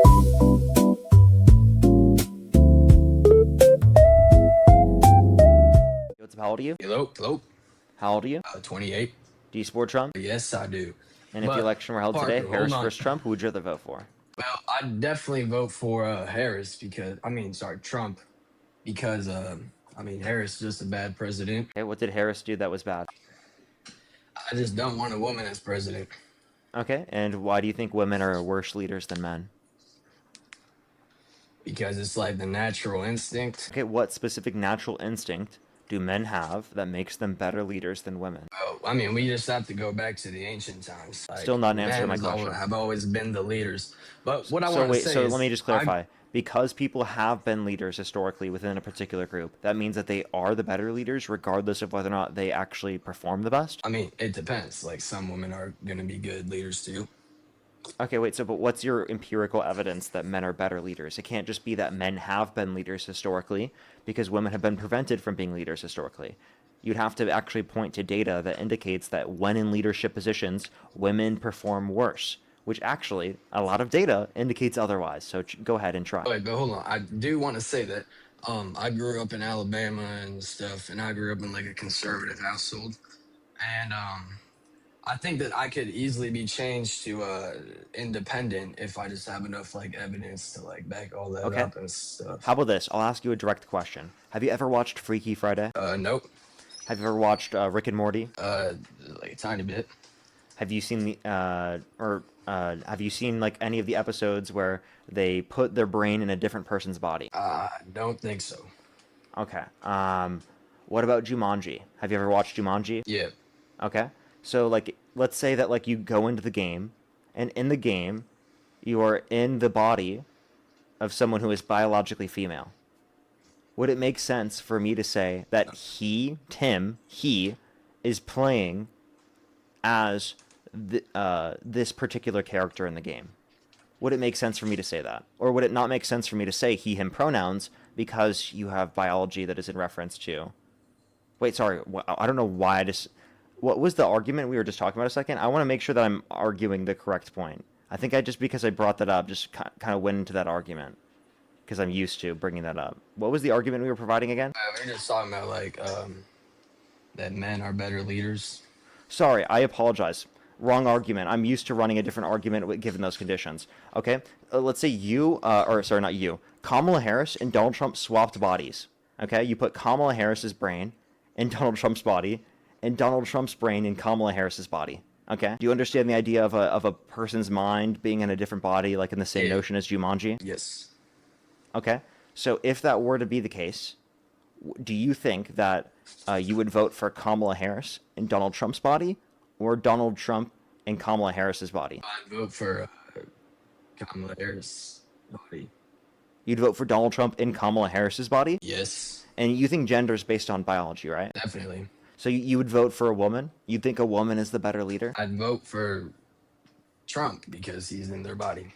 What's up, how old are you? Hello. How old are you? 28. Do you support Trump? Yes, I do. And if the election were held Parker, today, Harris hold on. versus Trump, who would you rather vote for? Well, I'd definitely vote for Harris Trump, because Harris is just a bad president. Okay, what did Harris do that was bad? I just don't want a woman as president. Okay, and why do you think women are worse leaders than men? Because it's like the natural instinct. Okay, what specific natural instinct do men have that makes them better leaders than women? Well, we just have to go back to the ancient times. Like, Still not an answer to my men question. have always been the leaders. But what I want to say so is... let me just clarify. Because people have been leaders historically within a particular group, that means that they are the better leaders regardless of whether or not they actually perform the best? It depends. Like, some women are going to be good leaders too. Okay, wait, but what's your empirical evidence that men are better leaders? It can't just be that men have been leaders historically because women have been prevented from being leaders historically. You'd have to actually point to data that indicates that when in leadership positions, women perform worse, which actually, a lot of data indicates otherwise. So go ahead and try. Wait, but hold on. I do want to say that I grew up in Alabama and stuff, and I grew up in like a conservative household. And I think that I could easily be changed to independent if I just have enough like evidence to like back all that up and stuff. How about this? I'll ask you a direct question. Have you ever watched Freaky Friday? Nope. Have you ever watched Rick and Morty? Like a tiny bit. Have you seen the have you seen like any of the episodes where they put their brain in a different person's body? Don't think so. Okay. What about Jumanji? Have you ever watched Jumanji? Yeah. Okay. So like let's say that like you go into the game, and in the game you are in the body of someone who is biologically female. Would it make sense for me to say that he is playing as this particular character in the game? Would it make sense for me to say that? Or would it not make sense for me to say he, him pronouns because you have biology that is in reference to... Wait, sorry. I don't know why I just... What was the argument we were just talking about a second? I want to make sure that I'm arguing the correct point. I think I just, because I brought that up, just kind of went into that argument. Because I'm used to bringing that up. What was the argument we were providing again? We were just talking about like that men are better leaders. Sorry, I apologize. Wrong argument. I'm used to running a different argument given those conditions. Okay? Let's say you, not you, Kamala Harris and Donald Trump swapped bodies. Okay? You put Kamala Harris's brain in Donald Trump's body, and Donald Trump's brain in Kamala Harris's body. Okay? Do you understand the idea of a person's mind being in a different body, like in the same notion as Jumanji? Yes. Okay? So if that were to be the case, do you think that you would vote for Kamala Harris in Donald Trump's body, or Donald Trump in Kamala Harris's body? I'd vote for Kamala Harris' body. You'd vote for Donald Trump in Kamala Harris's body? Yes. And you think gender is based on biology, right? Definitely. So you would vote for a woman? You think a woman is the better leader? I'd vote for Trump because he's in their body.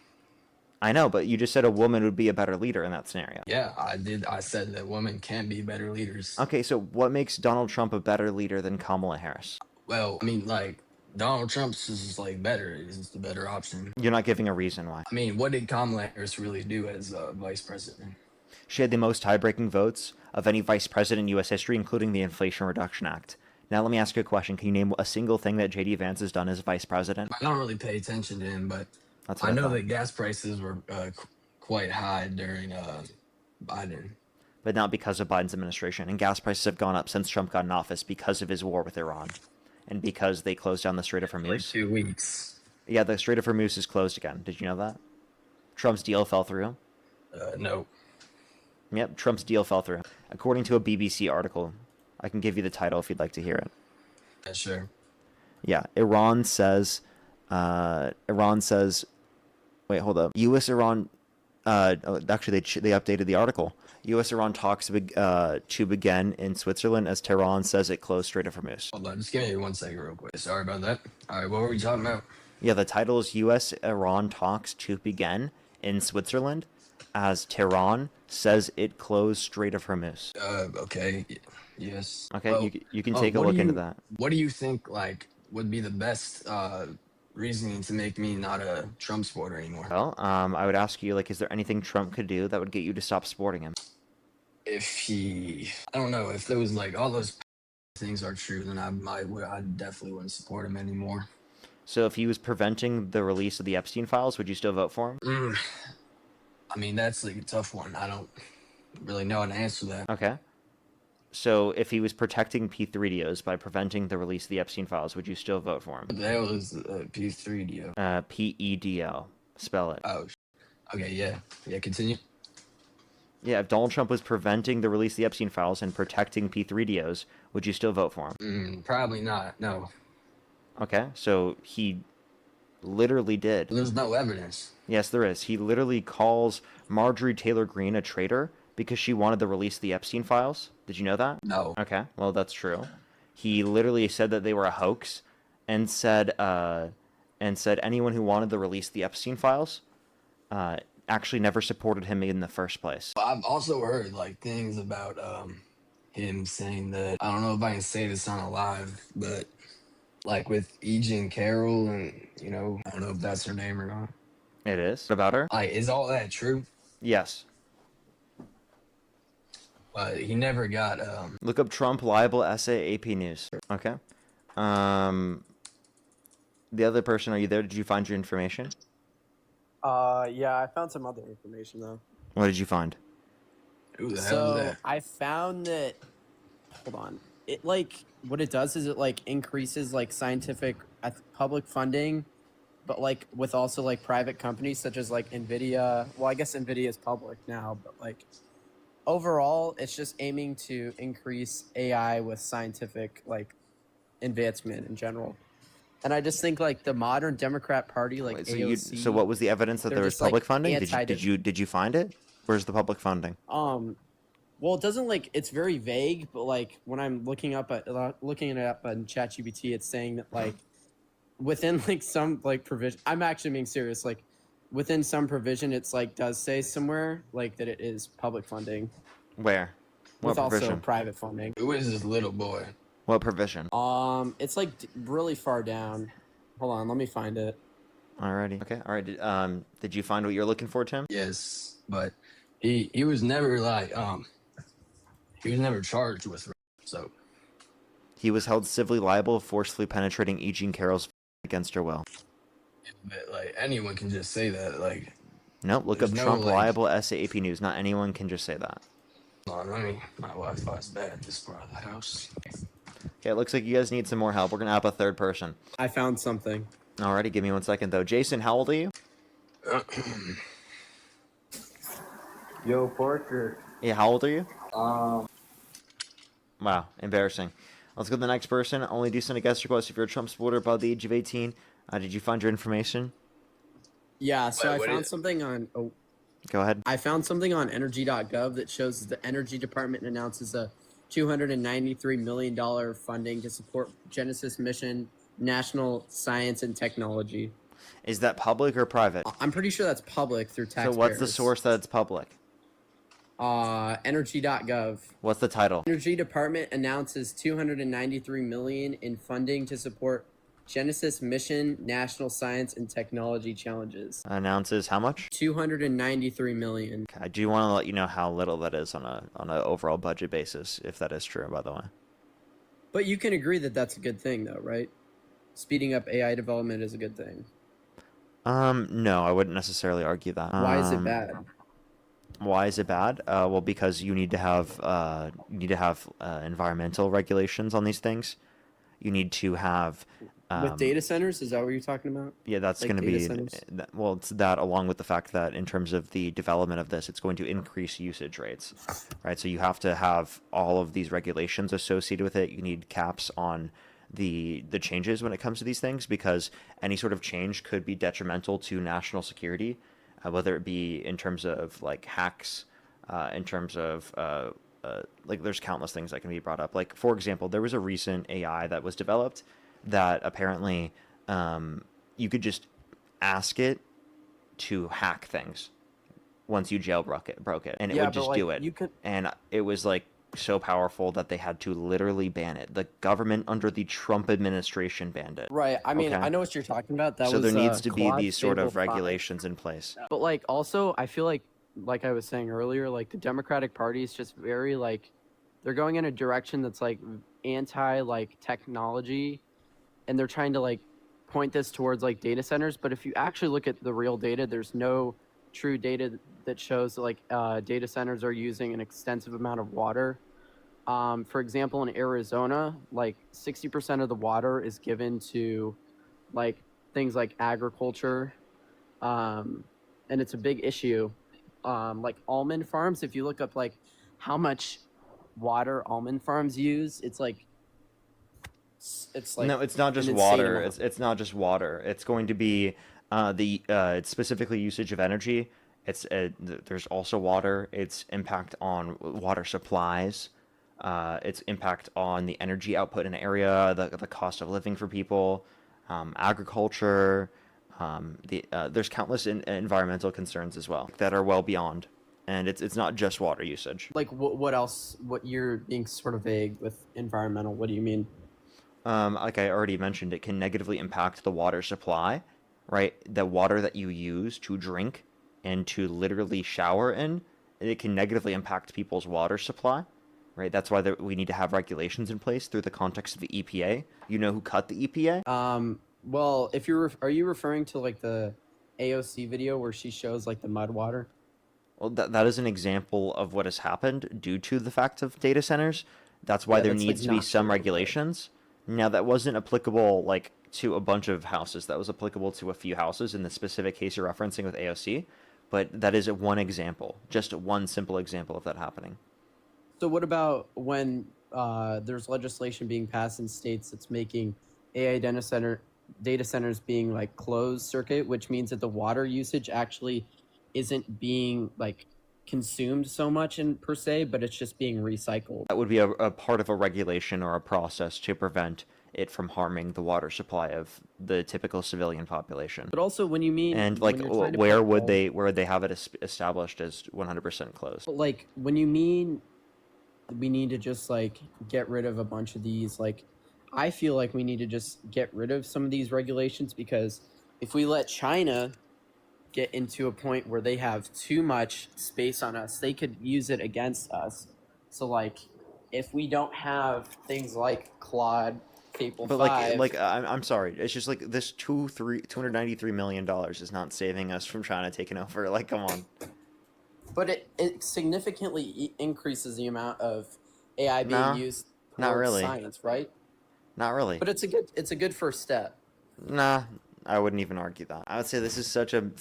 I know, but you just said a woman would be a better leader in that scenario. Yeah, I did. I said that women can be better leaders. Okay, so what makes Donald Trump a better leader than Kamala Harris? Well, like, Donald Trump's is like better. He's the better option. You're not giving a reason why. What did Kamala Harris really do as vice president? She had the most tie-breaking votes of any vice president in U.S. history, including the Inflation Reduction Act. Now let me ask you a question. Can you name a single thing that J.D. Vance has done as vice president? I don't really pay attention to him, but I know that gas prices were quite high during Biden. But not because of Biden's administration. And gas prices have gone up since Trump got in office because of his war with Iran. And because they closed down the Strait of Hormuz. Like 2 weeks. Yeah, the Strait of Hormuz is closed again. Did you know that? Trump's deal fell through. No. Yep, Trump's deal fell through. According to a BBC article. I can give you the title if you'd like to hear it. Yeah, sure. Yeah, Iran says... Wait, hold up. U.S.-Iran... actually, they updated the article. U.S.-Iran talks to begin in Switzerland as Tehran says it closed Strait of Hormuz. Hold on, just give me 1 second real quick. Sorry about that. All right, what were we talking about? Yeah, the title is U.S.-Iran talks to begin in Switzerland as Tehran says it closed Strait of Hormuz. Okay. Yes. Okay, well, you can take a look into that. What do you think, like, would be the best reasoning to make me not a Trump supporter anymore. Well, I would ask you, like, is there anything Trump could do that would get you to stop supporting him? I don't know, if there was like all those things are true, then I definitely wouldn't support him anymore. So if he was preventing the release of the Epstein files, would you still vote for him? I mean, that's like a tough one. I don't really know how to answer that. Okay. So if he was protecting P3DOs by preventing the release of the Epstein files, would you still vote for him? What the hell is P3DO? PEDO. Spell it. Oh, okay, yeah. Yeah, continue. Yeah, if Donald Trump was preventing the release of the Epstein files and protecting P3DOs, would you still vote for him? Probably not, no. Okay, so he literally did. There's no evidence. Yes, there is. He literally calls Marjorie Taylor Greene a traitor because she wanted the release of the Epstein files. Did you know that? No. Okay, well, that's true. He literally said that they were a hoax and said anyone who wanted the release of the Epstein files actually never supported him in the first place. I've also heard like things about him saying that, I don't know if I can say this on a live, but like with Jean Carroll, and I don't know if that's her name or not. It is. What about her? Like, is all that true? Yes. But he never got Look up Trump libel essay AP News. Okay. The other person, are you there? Did you find your information? Yeah, I found some other information though. What did you find? who the hell is So that? I found that. Hold on. It like what it does is it like increases like scientific public funding, but like with also like private companies such as like Nvidia. Well, I guess Nvidia is public now, but like overall, it's just aiming to increase AI with scientific like advancement in general. And I just think like the modern Democrat Party, like Wait, AOC. so what was the evidence that they're there was just, like, public funding? Did you find it? Where's the public funding? Well, it doesn't like it's very vague, but like when I'm looking it up on ChatGPT, it's saying that like within like some like provision. I'm actually being serious. Like within some provision, it's like does say somewhere like that it is public funding Where? What with also provision? private funding. Who is this little boy? What provision? It's like really far down. Hold on, let me find it. Alrighty. Okay. All right. Did you find what you're looking for, Tim? Yes, but he was never like he was never charged with, so He was held civilly liable of forcefully penetrating Jean Carroll's against her will. but, like anyone can just say that. Like, Nope. Look up There's no, Trump like- liable essay AP News. Not anyone can just say that. hold on, my Wi-Fi's bad at this part of the house. Okay. It looks like you guys need some more help. We're gonna have a third person. I found something. Alrighty. Give me 1 second though. Jason, how old are you? Yo, Porter. Yeah. How old are you? Um, Wow, embarrassing. Let's go to the next person. Only do send a guest request if you're a Trump supporter above the age of 18. Did you find your information? Yeah, so Wait, I what found is- something on. Go ahead. I found something on energy.gov that shows the Energy Department announces a $293 million funding to support Genesis mission, national science and technology. Is that public or private? I'm pretty sure that's public through taxpayers. So what's the source that it's public? Energy.gov. What's the title? Energy Department announces $293 million in funding to support Genesis mission, national science and technology challenges. Announces how much? $293 million. I do want to let you know how little that is on a overall budget basis, if that is true, by the way. But you can agree that that's a good thing, though, right? Speeding up AI development is a good thing. No, I wouldn't necessarily argue that. Why is it bad? Why is it bad? Well, because you need to have environmental regulations on these things. You need to have With data centers, is that what you're talking about? yeah, that's like going to data be centers? well. It's that along with the fact that in terms of the development of this, it's going to increase usage rates, right? So you have to have all of these regulations associated with it. You need caps on the changes when it comes to these things because any sort of change could be detrimental to national security, whether it be in terms of like hacks, in terms of like there's countless things that can be brought up. Like for example, there was a recent AI that was developed that apparently you could just ask it to hack things once you jailbroke it, and it Yeah, would but, just like, do it. you could- And it was like so powerful that they had to literally ban it. The government under the Trump administration banned it. Right. I mean, Okay. I know what you're talking about. That So was there needs to be Quad these sort of Stable 5. regulations in place. But like also I feel like I was saying earlier, like the Democratic Party is just very like they're going in a direction that's like anti like technology, and they're trying to like point this towards like data centers. But if you actually look at the real data, there's no true data that shows that like data centers are using an extensive amount of water. For example, in Arizona, like 60% of the water is given to like things like agriculture, and it's a big issue. Like almond farms, if you look up like how much water almond farms use, it's like No, it's not just an insane water. amount. It's not just water. It's going to be it's specifically usage of energy. There's also water. Its impact on water supplies. Its impact on the energy output in an area, the cost of living for people, agriculture. There's countless environmental concerns as well that are well beyond, and it's not just water usage. Like what else? What you're being sort of vague with environmental? What do you mean? Like I already mentioned, it can negatively impact the water supply, right? The water that you use to drink and to literally shower in, it can negatively impact people's water supply, right? That's why we need to have regulations in place through the context of the EPA. You know who cut the EPA? Well, if are you referring to like the AOC video where she shows like the mud water? Well, that is an example of what has happened due to the fact of data centers. That's why Yeah, there that's, like, needs to be not some true, but- regulations. Now, that wasn't applicable like to a bunch of houses. That was applicable to a few houses in the specific case you're referencing with AOC. But that is one example, just one simple example of that happening. So what about when there's legislation being passed in states that's making AI data centers being like closed circuit, which means that the water usage actually isn't being like consumed so much in per se, but it's just being recycled. That would be a part of a regulation or a process to prevent it from harming the water supply of the typical civilian population. But also when you mean And when like, you're trying to where put would all- they have it established as 100% closed? But like when you mean we need to just like get rid of a bunch of these, like I feel like we need to just get rid of some of these regulations, because if we let China get into a point where they have too much space on us, they could use it against us. So like if we don't have things like Claude Fable But 5, I'm sorry, it's just like this $293 million is not saving us from China taking over. Like, come on. but it significantly increases the amount of AI being No, used not towards really. science, right? Not really. But it's a good first step. Nah, I wouldn't even argue that. I would say this is such a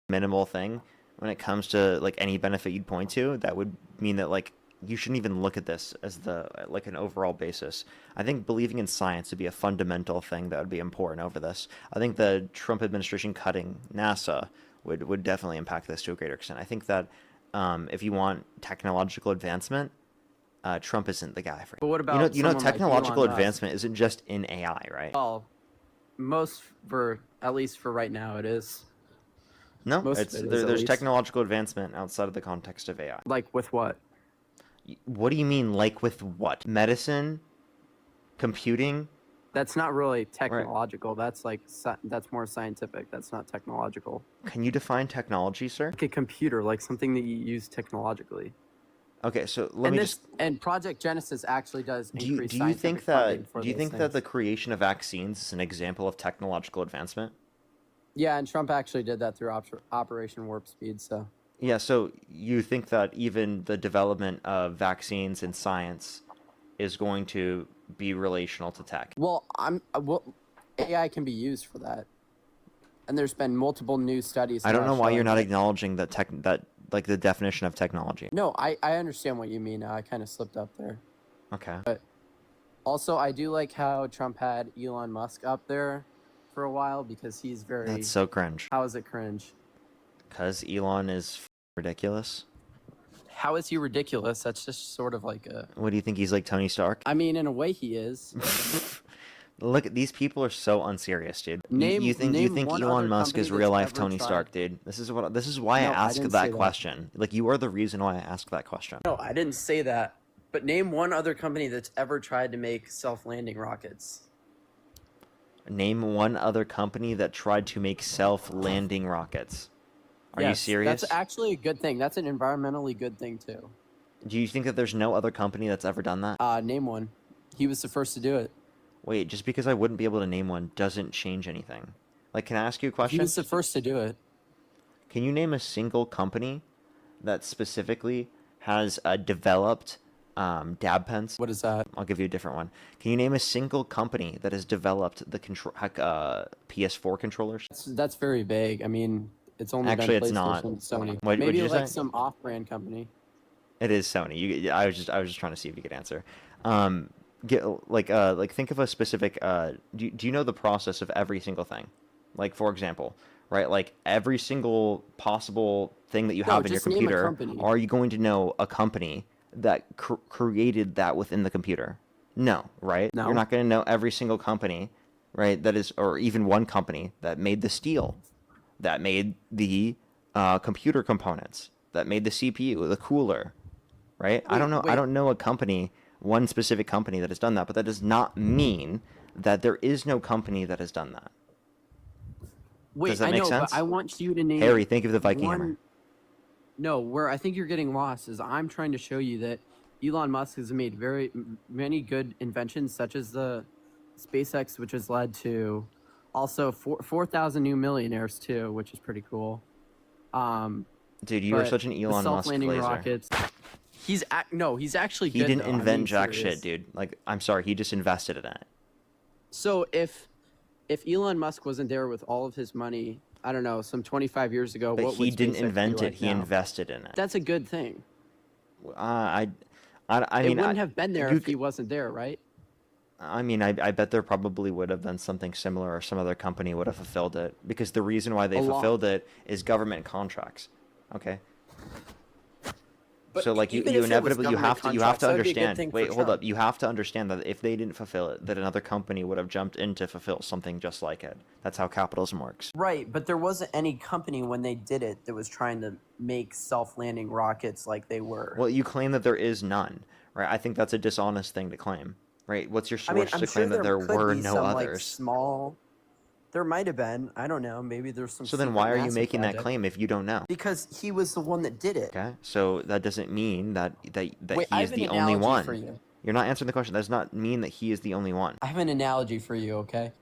minimal thing when it comes to like any benefit you'd point to. That would mean that like you shouldn't even look at this as like an overall basis. I think believing in science would be a fundamental thing that would be important over this. I think the Trump administration cutting NASA would definitely impact this to a greater extent. I think that if you want technological advancement, Trump isn't the guy for it. But what about you know someone like technological Elon Musk? advancement isn't just in AI, right? Well, at least for right now, it is. No, most of it's it is, at there's least. technological advancement outside of the context of AI. Like with what? What do you mean, like with what? Medicine, computing? That's not really technological. That's like that's more scientific. That's not technological. Can you define technology, sir? Like a computer, like something that you use technologically. Okay, so let me just. And Project Genesis actually does increase Do you think scientific funding that for do you those think that things. the creation of vaccines is an example of technological advancement? Yeah, and Trump actually did that through Operation Warp Speed. So Yeah, so you think that even the development of vaccines in science is going to be relational to tech? well, AI can be used for that, and there's been multiple new studies. I don't now know why you're showing not that- acknowledging that like the definition of technology. No, I understand what you mean. I kind of slipped up there. Okay. Also, I do like how Trump had Elon Musk up there for a while, because he's very. That's so cringe. How is it cringe? Because Elon is ridiculous. How is he ridiculous? That's just sort of like a. What do you think? He's like Tony Stark? I mean, in a way, he is. Look, these people are so unserious, dude. Name- you think name one Elon other Musk is company real that's life ever Tony tried- Stark, dude? This is why I No, I asked didn't that say that. question. Like, you are the reason why I asked that question. No, I didn't say that. But name one other company that's ever tried to make self-landing rockets. Name one other company that tried to make self-landing rockets. Are you Yes, serious? That's actually a good thing. That's an environmentally good thing too. Do you think that there's no other company that's ever done that? Name one. He was the first to do it. Wait, just because I wouldn't be able to name one doesn't change anything. Like, can I ask you a He question? was the first to do it. Can you name a single company that specifically has developed dab pens? What is that? I'll give you a different one. Can you name a single company that has developed the PS4 controllers? That's very vague. I mean, it's only Actually, been it's not. PlayStation and Sony. What'd Maybe you like say? some off-brand company. It is Sony. I was just trying to see if you could answer. Think of a specific. Do you know the process of every single thing? Like, for example, right? Like every single possible thing that you have in your just name a computer. company. Are you going to know a company that created that within the computer? No, right? No. You're not going to know every single company, right? That is, or even one company that made the steel, that made the computer components, that made the CPU, the cooler, right? I don't know. I wait. don't know a company, one specific company that has done that, but that does not mean that there is no company that has done that. Wait, Does that I make know, sense? but I want you to name Harry, think of the Viking one... hammer. No, where I think you're getting lost is I'm trying to show you that Elon Musk has made many good inventions, such as the SpaceX, which has led to also 4,000 new millionaires too, which is pretty cool. Dude, you are but such an the Elon Musk self-landing laser. rockets. He's actually He good. didn't though. I'm invent being jack serious. shit, dude. Like, I'm sorry, he just invested in it. So if Elon Musk wasn't there with all of his money, I don't know, some 25 years ago, But what he would didn't SpaceX be invent it. like He now? invested in it. That's a good thing. I It mean, wouldn't have been there you if he wasn't there, right? I mean, I bet there probably would have been something similar, or some other company would have fulfilled it, because the reason why they A lot. fulfilled it is government contracts. Okay. But So like you even if it was inevitably you have government to contracts, that would be a good understand. thing for Wait, hold Trump. up. You have to understand that if they didn't fulfill it, that another company would have jumped in to fulfill something just like it. That's how capitalism works. Right, but there wasn't any company when they did it that was trying to make self-landing rockets like they were. Well, you claim that there is none, right? I think that's a dishonest thing to claim, right? What's your I mean, source I'm to sure claim that there could were be no some, like, others? small. There might have been. I don't know. Maybe there's some. So then secret why are you NASA making that project. claim if you don't know? Because he was the one that did it. Okay, so that doesn't mean that Wait, he I is have an the only analogy one. for you. You're not answering the question. That does not mean that he is the only one. I have an analogy for you, okay?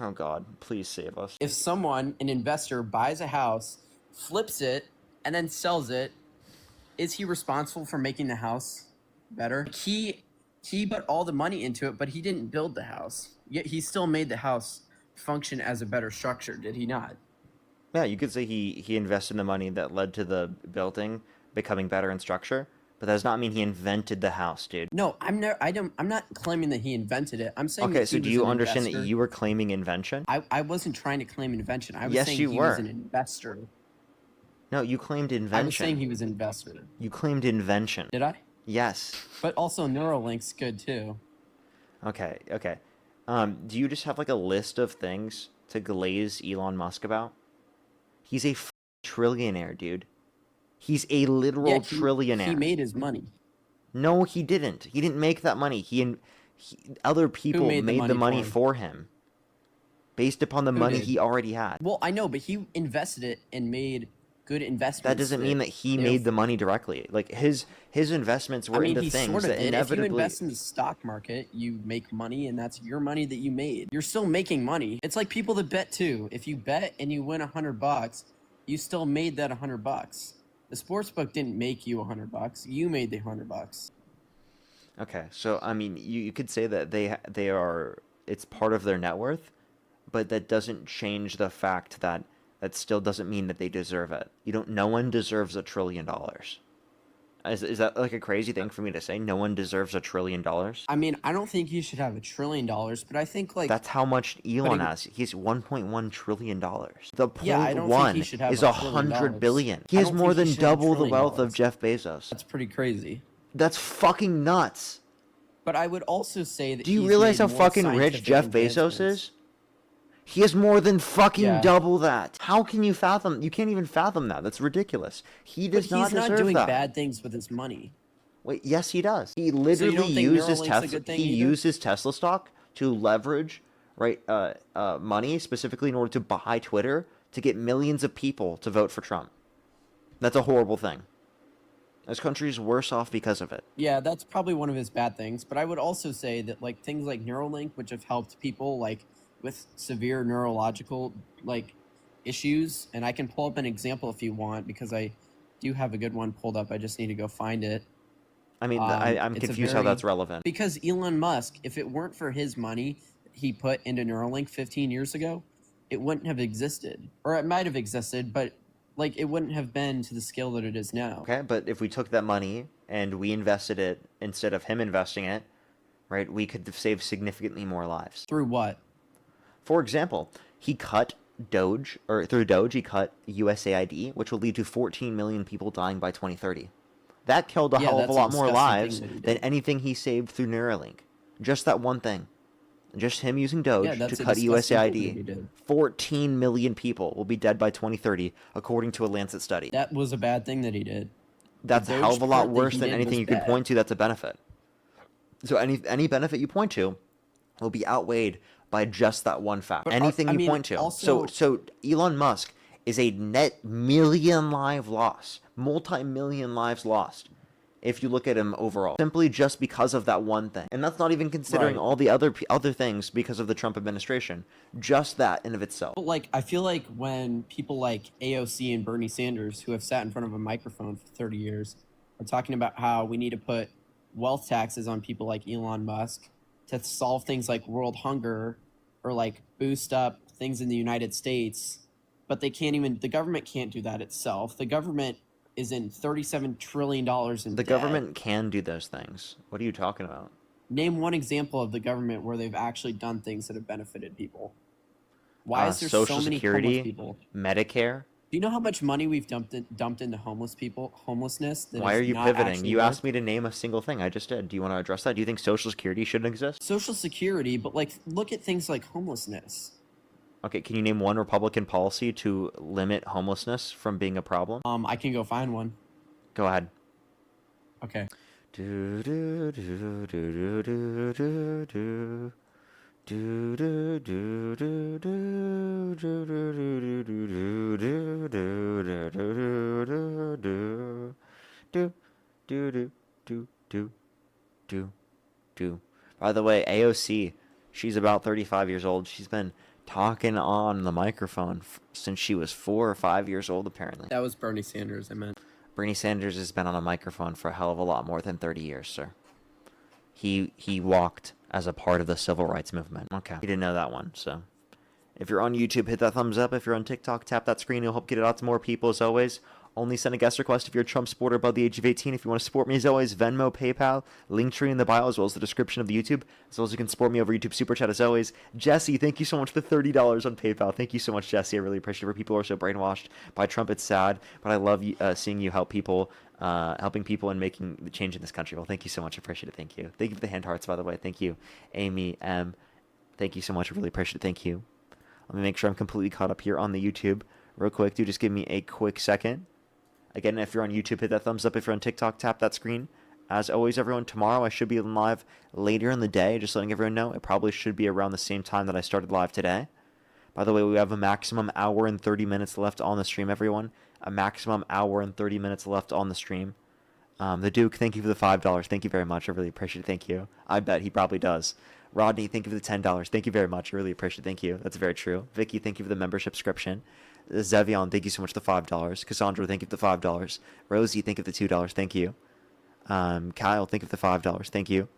Oh God, please save us. If someone, an investor, buys a house, flips it, and then sells it, is he responsible for making the house better? He put all the money into it, but he didn't build the house. Yet he still made the house function as a better structure, did he not? Yeah, you could say he invested the money that led to the building becoming better in structure, but that does not mean he invented the house, dude. No, I'm not claiming that he invented it. I'm saying Okay, that so he do was you an understand that investor. you were claiming invention? I wasn't trying to claim invention. I was Yes, saying you he was were. an investor. No, you claimed I was saying invention. he was an investor. You claimed invention. Did I? Yes. But also Neuralink's good too. Okay, okay. Do you just have like a list of things to glaze Elon Musk about? He's a trillionaire, dude. He's a literal Yeah, trillionaire. He made his money. No, he didn't. He didn't make that money. Other people made made the the money money for him, based upon the Who money did? he already had. Well, I know, but he invested it and made good investments. That doesn't mean that he made the money directly. Like his investments were I mean, into he things sort of that did. If you inevitably. invest in the stock market, you make money, and that's your money that you made. You're still making money. It's like people that bet too. If you bet and you win $100, you still made that $100. The sportsbook didn't make you $100. You made the $100. Okay, so I mean, you could say that they are, it's part of their net worth, but that doesn't change the fact that still doesn't mean that they deserve it. No one deserves $1 trillion. Is that like a crazy thing for me to say? No one deserves $1 trillion. I mean, I don't think you should have $1 trillion, but I think like That's how much Elon he- has. He's $1.1 trillion. The Yeah, I point don't think one he should have is $1 trillion. $100 billion. He I has don't more think he than should have $1 double the trillion. wealth of Jeff Bezos. that's pretty crazy. That's fucking nuts. But I would also say that Do you he's realize made how more fucking rich scientific Jeff Bezos advancements. is? He has more than fucking Yeah. double that. How can you fathom? You can't even fathom that. That's ridiculous. He But does not he's not deserve doing that. bad things with his money. Wait, yes, he does. He So you literally don't think uses Neuralink's a Tesla. good thing He either? uses Tesla stock to leverage, right, money specifically in order to buy Twitter to get millions of people to vote for Trump. That's a horrible thing. This country is worse off because of it. Yeah, that's probably one of his bad things. But I would also say that like things like Neuralink, which have helped people like with severe neurological like issues, and I can pull up an example if you want because I do have a good one pulled up. I just need to go find it. I mean, I'm It's a confused how very that's relevant. because Elon Musk, if it weren't for his money he put into Neuralink 15 years ago, it wouldn't have existed, or it might have existed, but like it wouldn't have been to the scale that it is now. Okay, but if we took that money and we invested it instead of him investing it, right, we could have saved significantly more lives. Through what? For example, he cut Doge, or through Doge, he cut USAID, which will lead to 14 million people dying by 2030. That killed a Yeah, hell of a that's a lot more disgusting lives thing that he than did. anything he saved through Neuralink. Just that one thing. Just him using Yeah, Doge that's to a cut disgusting thing that he USAID. did. 14 million people will be dead by 2030, according to a Lancet study. That was a bad thing that he did. That's The a hell of a Doge lot part that worse he than did anything was you can bad. point to that's a benefit. So any benefit you point to will be outweighed by just that one fact. But Anything I you mean, point to. also, So Elon Musk is a net million life loss, multi-million lives lost, if you look at him overall, simply just because of that one thing. And that's not even considering right. all the other things because of the Trump administration. Just that in of itself. But like, I feel like when people like AOC and Bernie Sanders, who have sat in front of a microphone for 30 years, are talking about how we need to put wealth taxes on people like Elon Musk to solve things like world hunger or like boost up things in the United States, but they can't even, the government can't do that itself. The government is in $37 trillion in The debt. government can do those things. What are you talking about? Name one example of the government where they've actually done things that have benefited people. Why is there Social so many Security, homeless people? Medicare. Do you know how much money we've dumped into homelessness that Why is are you not pivoting? actually You worth? asked me to name a single thing. I just did. Do you want to address that? Do you think Social Security shouldn't exist? Social Security, but like look at things like homelessness. Okay, can you name one Republican policy to limit homelessness from being a problem? I can go find one. Go ahead. Okay. Do do do do do do do do. Do do do do do do do do do do do do do do do do do do. By the way, AOC, she's about 35 years old. She's been talking on the microphone since she was 4 or 5 years old, apparently. That was Bernie Sanders, I meant. Bernie Sanders has been on a microphone for a hell of a lot more than 30 years, sir. He walked as a part of the civil rights movement. Okay, you didn't know that one, so. If you're on YouTube, hit that thumbs up. If you're on TikTok, tap that screen. It'll help get it out to more people, as always. Only send a guest request if you're a Trump supporter above the age of 18. If you want to support me, as always, Venmo, PayPal, Linktree in the bio, as well as the description of the YouTube. As well as you can support me over YouTube Super Chat, as always. Jesse, thank you so much for the $30 on PayPal. Thank you so much, Jesse. I really appreciate it. For people who are so brainwashed by Trump, it's sad. But I love seeing you help people, helping people and making the change in this country. Well, thank you so much. I appreciate it. Thank you. Thank you for the hand hearts, by the way. Thank you, Amy M. Thank you so much. I really appreciate it. Thank you. Let me make sure I'm completely caught up here on the YouTube. Real quick, just give me a quick second. Again, if you're on YouTube, hit that thumbs up. If you're on TikTok, tap that screen. As always, everyone, tomorrow I should be live later in the day. Just letting everyone know, it probably should be around the same time that I started live today. By the way, we have a maximum hour and 30 minutes left on the stream, everyone. A maximum hour and 30 minutes left on the stream. The Duke, thank you for the $5. Thank you very much. I really appreciate it. Thank you. I bet he probably does. Rodney, thank you for the $10. Thank you very much. I really appreciate it. Thank you. That's very true. Vicky, thank you for the membership subscription. Zevion, thank you so much for the $5. Cassandra, thank you for the $5. Rosie, thank you for the $2. Thank you. Kyle, thank you for the $5. Thank you.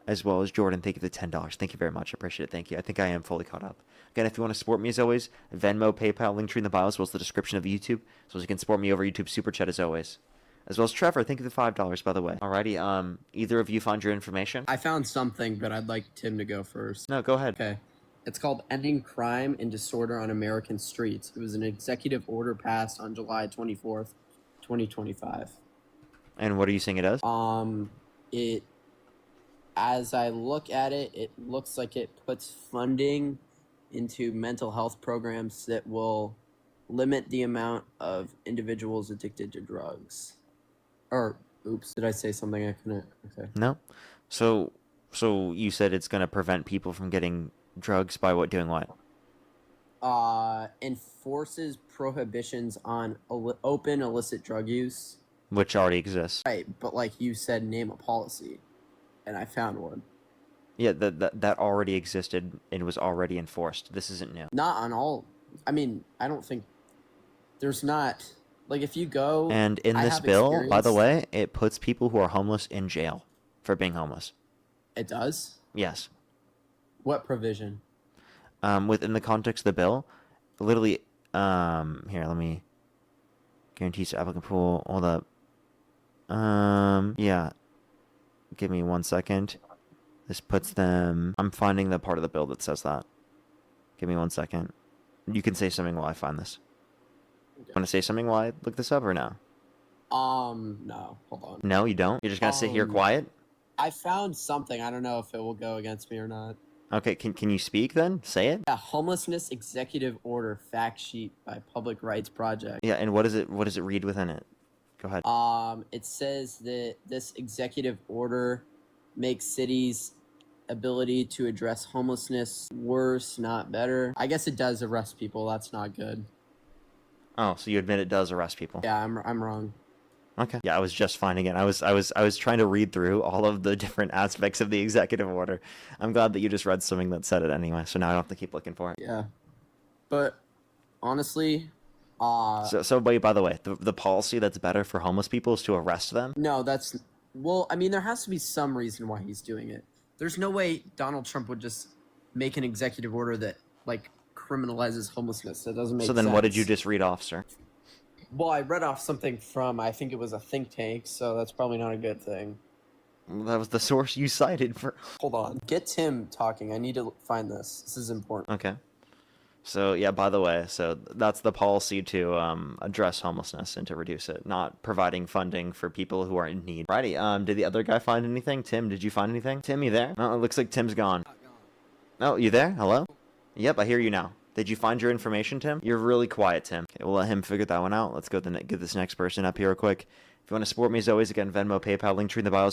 As well as Jordan, thank you for the $10. Thank you very much. I appreciate it. Thank you. I think I am fully caught up. Again, if you want to support me, as always, Venmo, PayPal, Linktree in the bio, as well as the description of YouTube. So you can support me over YouTube Super Chat, as always. As well as Trevor, thank you for the $5, by the way. Alrighty, either of you find your information? I found something, but I'd like Tim to go first. No, go ahead. Okay. It's called Ending Crime and Disorder on American Streets. It was an executive order passed on July 24th, 2025. And what are you saying it does? It, as I look at it, it looks like it puts funding into mental health programs that will limit the amount of individuals addicted to drugs. Or Oops, did I say something I couldn't? Okay. No. So you said it's gonna prevent people from getting drugs by what doing what? Enforces prohibitions on open illicit drug use. Which already exists. Right, but like you said, name a policy, and I found one. Yeah, that already existed and was already enforced. This isn't new. Not on all. I mean, I don't think there's not. Like, if you go. And in I this have bill, by the experience- way, it puts people who are homeless in jail for being homeless. It does? Yes. What provision? Within the context of the bill, literally, here, let me guarantee to applicant pool. Hold up. Yeah. Give me 1 second. This puts them. I'm finding the part of the bill that says that. Give me 1 second. You can say something while I find this. Okay. Want to say something while I look this up or no? No. Hold on. No, you don't. You're just gonna sit here quiet. I found something. I don't know if it will go against me or not. Okay. Can you speak then? Say it. Yeah, Homelessness Executive Order Fact Sheet by Public Rights Project. Yeah. And what does it read within it? Go ahead. It says that this executive order makes cities' ability to address homelessness worse, not better. I guess it does arrest people. That's not good. Oh, so you admit it does arrest people? Yeah, I'm wrong. Okay. Yeah, I was just finding it. I was trying to read through all of the different aspects of the executive order. I'm glad that you just read something that said it anyway, so now I don't have to keep looking for it. Yeah, but honestly, So wait, by the way, the policy that's better for homeless people is to arrest them? no, that's well. I mean, there has to be some reason why he's doing it. There's no way Donald Trump would just make an executive order that like criminalizes homelessness. That doesn't make So sense. then what did you just read off, sir? Well, I read off something from, I think it was a think tank, so that's probably not a good thing. Well, that was the source you cited for... Hold on. Get Tim talking. I need to find this. This is important. Okay. So, yeah, by the way, so that's the policy to address homelessness and to reduce it, not providing funding for people who are in need. Righty, did the other guy find anything? Tim, did you find anything? Tim, you there? Oh, it looks like Tim's gone. Oh, you there? Hello? Yep, I hear you now. Did you find your information, Tim? You're really quiet, Tim. Okay, we'll let him figure that one out. Let's go get this next person up here real quick. If you want to support me, as always, again, Venmo, PayPal, link tree in the bio.